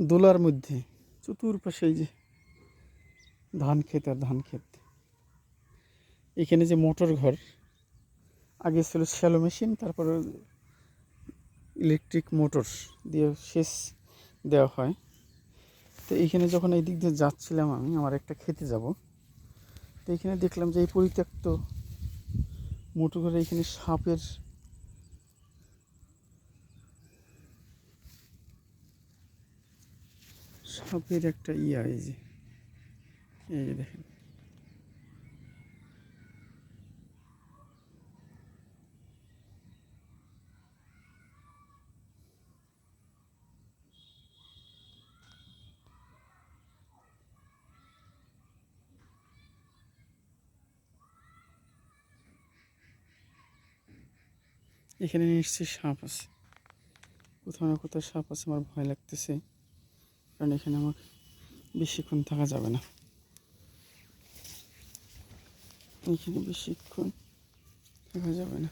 দোলার মধ্যে চতুর্পাশে এই যে ধান ক্ষেত আর ধান ক্ষেত। এখানে যে মোটর ঘর, আগে ছিল শ্যালো মেশিন, তারপরে ইলেকট্রিক মোটর দিয়ে সেচ দেওয়া হয়। তো এইখানে যখন এই দিক দিয়ে যাচ্ছিলাম আমি আমার একটা খেতে যাব, তো এইখানে দেখলাম যে এই পরিত্যক্ত মোটর ঘরে এইখানে সাপের একটা এই যে দেখেন, এখানে নিশ্চয়ই সাপ আছে, কোথাও না কোথাও সাপ আছে। আমার ভয় লাগতেছে, কারণ এখানে আমার বেশিক্ষণ থাকা যাবে না, এখানে বেশিক্ষণ থাকা যাবে না।